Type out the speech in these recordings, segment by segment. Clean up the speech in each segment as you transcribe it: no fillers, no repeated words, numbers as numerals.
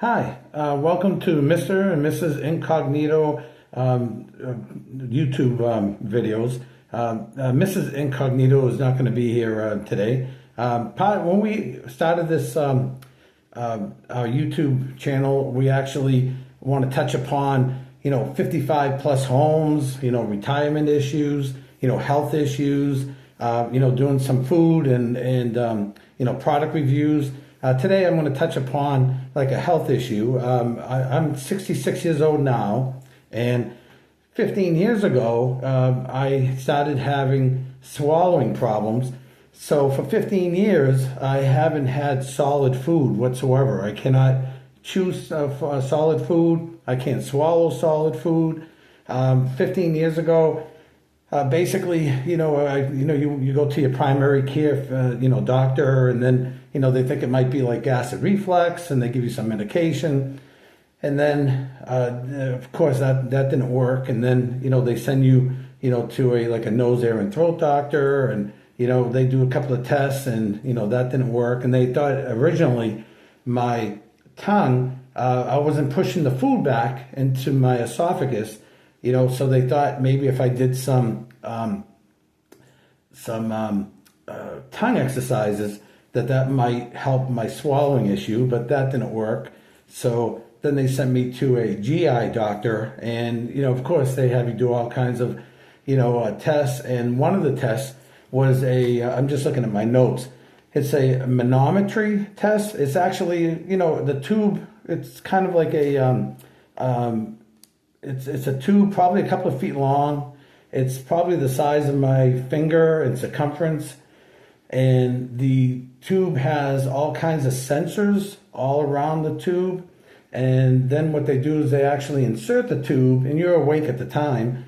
Hi, welcome to Mr. and Mrs. Incognito YouTube videos. Mrs. Incognito is not going to be here today. When we started this our YouTube channel, we actually want to touch upon 55 plus homes, retirement issues, health issues, doing some food and product reviews. Today I'm going to touch upon like a health issue. I'm 66 years old now, and 15 years ago I started having swallowing problems. So for 15 years I haven't had solid food whatsoever. I cannot chew solid food. I can't swallow solid food. 15 years ago, basically, you go to your primary care, doctor, and then, they think it might be like acid reflux, and they give you some medication. And then, of course, that didn't work. And then, they send you, to a nose, ear, and throat doctor, and, they do a couple of tests, and, that didn't work. And they thought originally my tongue, I wasn't pushing the food back into my esophagus. So they thought maybe if I did some tongue exercises that might help my swallowing issue, but that didn't work. So then they sent me to a GI doctor, and of course they have you do all kinds of tests. And one of the tests was I'm just looking at my notes. It's a manometry test. It's actually the tube. It's kind of like a It's a tube probably a couple of feet long. It's probably the size of my finger in circumference. And the tube has all kinds of sensors all around the tube. And then what they do is they actually insert the tube, and you're awake at the time.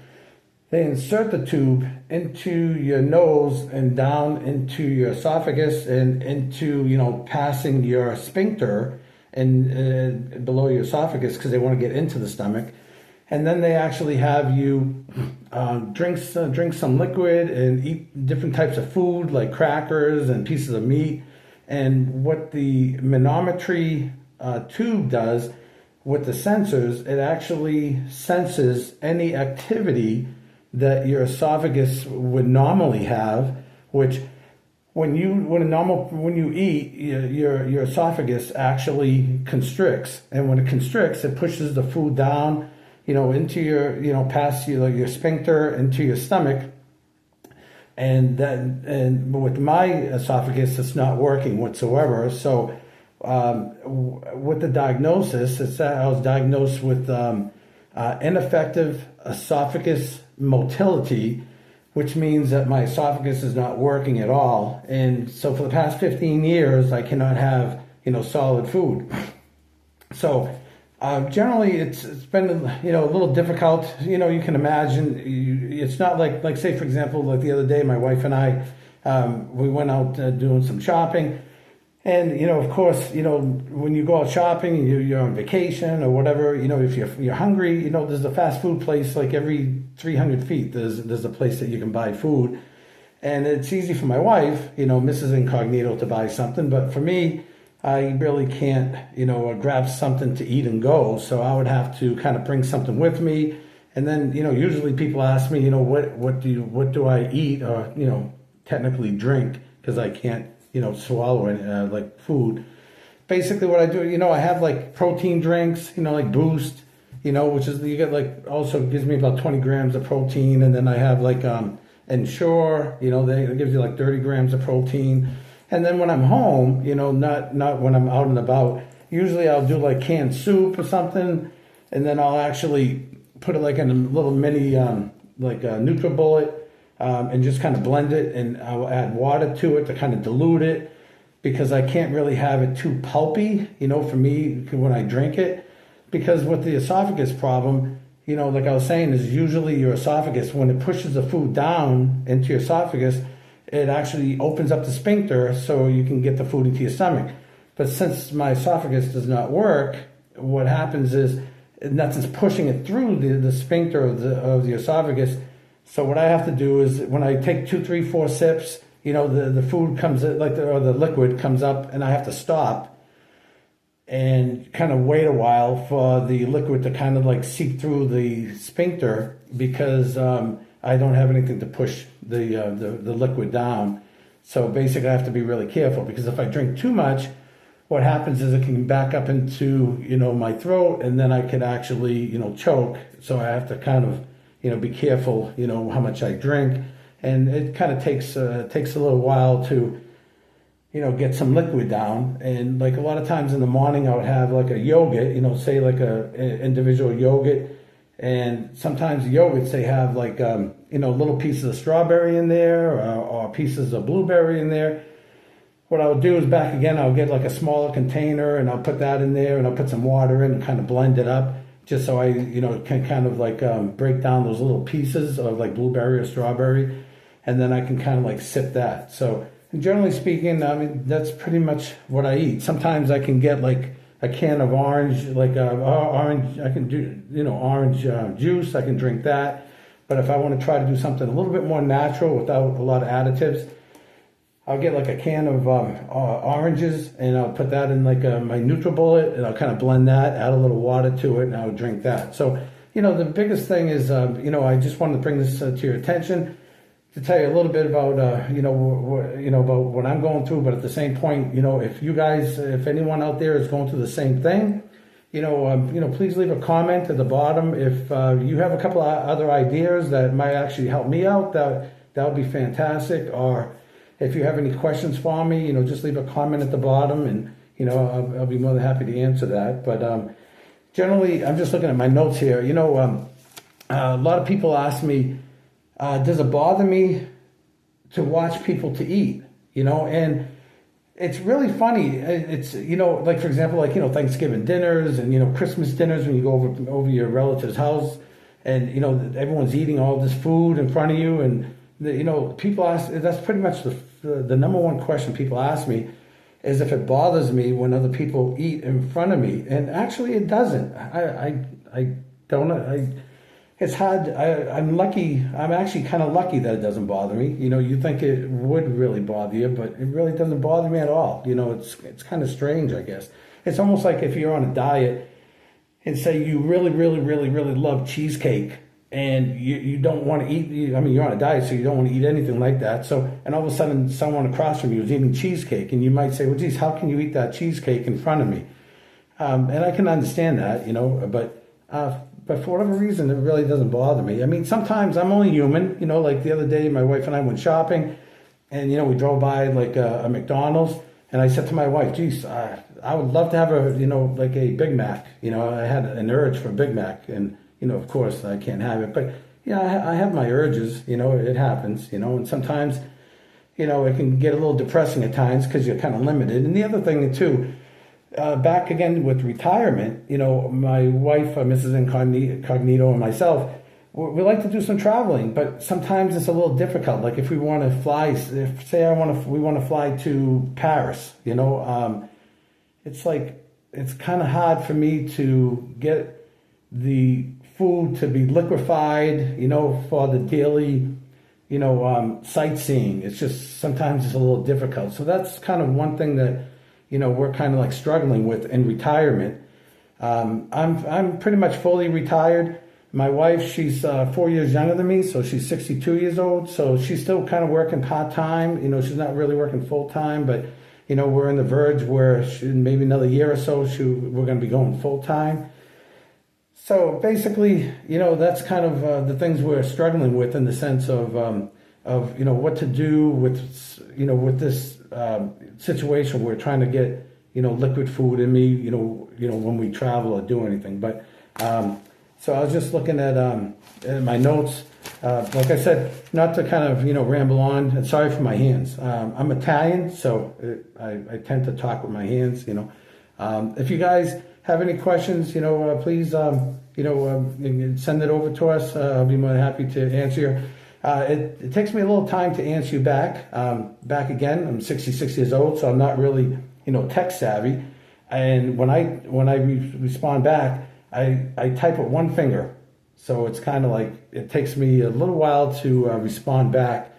They insert the tube into your nose and down into your esophagus and into, passing your sphincter and below your esophagus, because they want to get into the stomach. And then they actually have you drink some liquid and eat different types of food like crackers and pieces of meat. And what the manometry tube does with the sensors, it actually senses any activity that your esophagus would normally have, which when you eat, your esophagus actually constricts. And when it constricts, it pushes the food down into your, past your sphincter into your stomach. And with my esophagus, it's not working whatsoever. So with the diagnosis, it's that I was diagnosed with ineffective esophagus motility, which means that my esophagus is not working at all. And so for the past 15 years, I cannot have, solid food. So generally, it's been a little difficult. You can imagine. It's not like say for example, like the other day, my wife and I we went out doing some shopping, and of course, when you go out shopping, you're on vacation or whatever. If you're hungry, there's a fast food place like every 300 feet. There's a place that you can buy food, and it's easy for my wife, Mrs. Incognito, to buy something, but for me, I really can't, grab something to eat and go. So I would have to kind of bring something with me. And then, usually people ask me, what do I eat or, technically drink, because I can't, swallow any, like food. Basically what I do, I have like protein drinks, like Boost, which is, you get like, also gives me about 20 grams of protein. And then I have like, Ensure, they gives you like 30 grams of protein. And then when I'm home, not when I'm out and about, usually I'll do like canned soup or something, and then I'll actually put it like in a little mini, like a NutriBullet, and just kind of blend it, and I'll add water to it to kind of dilute it, because I can't really have it too pulpy, for me when I drink it, because with the esophagus problem, like I was saying, is usually your esophagus, when it pushes the food down into your esophagus, it actually opens up the sphincter so you can get the food into your stomach. But since my esophagus does not work, what happens is nothing's pushing it through the sphincter of the esophagus. So what I have to do is when I take 2, 3, 4 sips, the food comes, the liquid comes up, and I have to stop. and kind of wait a while for the liquid to kind of like seep through the sphincter, because I don't have anything to push the liquid down. So basically I have to be really careful, because if I drink too much, what happens is it can back up into, my throat, and then I could actually, choke. So I have to kind of, be careful, how much I drink. And it kind of takes a little while to, get some liquid down. And like a lot of times in the morning, I would have like a yogurt, say like a individual yogurt. And sometimes the yogurts, they have like, little pieces of strawberry in there, or pieces of blueberry in there. What I'll do is back again, I'll get like a smaller container, and I'll put that in there, and I'll put some water in and kind of blend it up, just so I, can kind of like break down those little pieces of like blueberry or strawberry. And then I can kind of like sip that. So generally speaking, I mean, that's pretty much what I eat. Sometimes I can get like a can of orange, like orange, I can do, orange juice, I can drink that. But if I want to try to do something a little bit more natural without a lot of additives, I'll get like a can of oranges, and I'll put that in like my NutriBullet, and I'll kind of blend that, add a little water to it, and I'll drink that. So, the biggest thing is, I just wanted to bring this to your attention, to tell you a little bit about, about what I'm going through. But at the same point, if anyone out there is going through the same thing, please leave a comment at the bottom. If you have a couple of other ideas that might actually help me out, that would be fantastic. Or if you have any questions for me, just leave a comment at the bottom, and, I'll be more than happy to answer that. But generally, I'm just looking at my notes here. A lot of people ask me, does it bother me to watch people to eat? And it's really funny. It's, like, for example, like, Thanksgiving dinners and, Christmas dinners, when you go over your relative's house, and, everyone's eating all this food in front of you. And, people ask, that's pretty much the number one question people ask me, is if it bothers me when other people eat in front of me. And actually it doesn't. It's hard. I'm lucky. I'm actually kind of lucky that it doesn't bother me. You think it would really bother you, but it really doesn't bother me at all. It's kind of strange, I guess. It's almost like if you're on a diet and say you really, really, really, really love cheesecake, and you don't want to eat, you're on a diet, so you don't want to eat anything like that. So, and all of a sudden someone across from you is eating cheesecake, and you might say, well, geez, how can you eat that cheesecake in front of me? And I can understand that, but for whatever reason, it really doesn't bother me. I mean, sometimes I'm only human, like the other day, my wife and I went shopping, and, we drove by like a McDonald's, and I said to my wife, geez, I would love to have like a Big Mac. I had an urge for a Big Mac, and, of course I can't have it, but I have my urges, it happens, and sometimes, it can get a little depressing at times, because you're kind of limited. And the other thing too, back again with retirement, my wife, Mrs. Incognito, and myself, we like to do some traveling, but sometimes it's a little difficult. Like if we want to fly, we want to fly to Paris, it's like, it's kind of hard for me to get the food to be liquefied, for the daily, sightseeing. It's just, sometimes it's a little difficult. So that's kind of one thing that, we're kind of like struggling with in retirement. I'm pretty much fully retired. My wife, she's 4 years younger than me, so she's 62 years old. So she's still kind of working part-time. She's not really working full-time, but, we're in the verge where maybe another year or so, we're going to be going full-time. So basically, that's kind of the things we're struggling with, in the sense of what to do with, with this situation. We're trying to get, liquid food in me, when we travel or do anything. But so I was just looking at my notes. Like I said, not to kind of, ramble on. And sorry for my hands. I'm Italian, so I tend to talk with my hands, If you guys have any questions, please, send it over to us. I'll be more than happy to answer you. It takes me a little time to answer you back. Back again, I'm 66 years old, so I'm not really, tech savvy. And when I respond back, I type with one finger. So it's kind of like, it takes me a little while to respond back.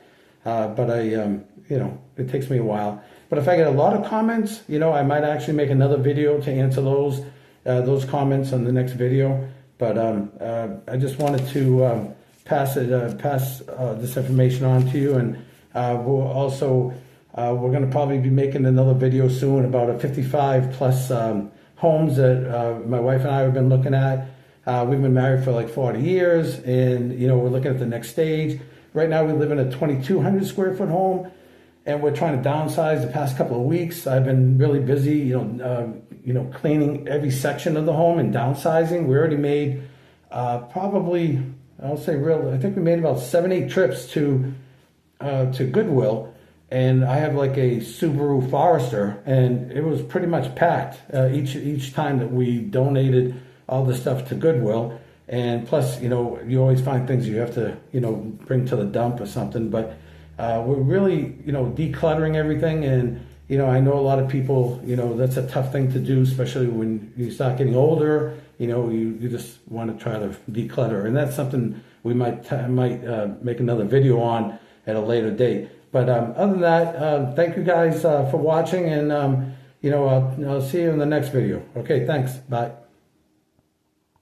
But it takes me a while. But if I get a lot of comments, I might actually make another video to answer those comments on the next video. But I just wanted to pass this information on to you, and we'll also we're going to probably be making another video soon about a 55 plus homes that my wife and I have been looking at. We've been married for like 40 years, and we're looking at the next stage. Right now we live in a 2,200 square foot home, and we're trying to downsize the past couple of weeks. I've been really busy, cleaning every section of the home and downsizing. We already made probably, I think we made about 7-8 trips to Goodwill, and I have like a Subaru Forester, and it was pretty much packed each time that we donated all the stuff to Goodwill. And plus, you always find things you have to, bring to the dump or something. But we're really, decluttering everything. And, I know a lot of people, that's a tough thing to do, especially when you start getting older. You just want to try to declutter. And that's something we might make another video on at a later date. But other than that, thank you guys for watching. And, I'll see you in the next video. Okay, thanks. Bye.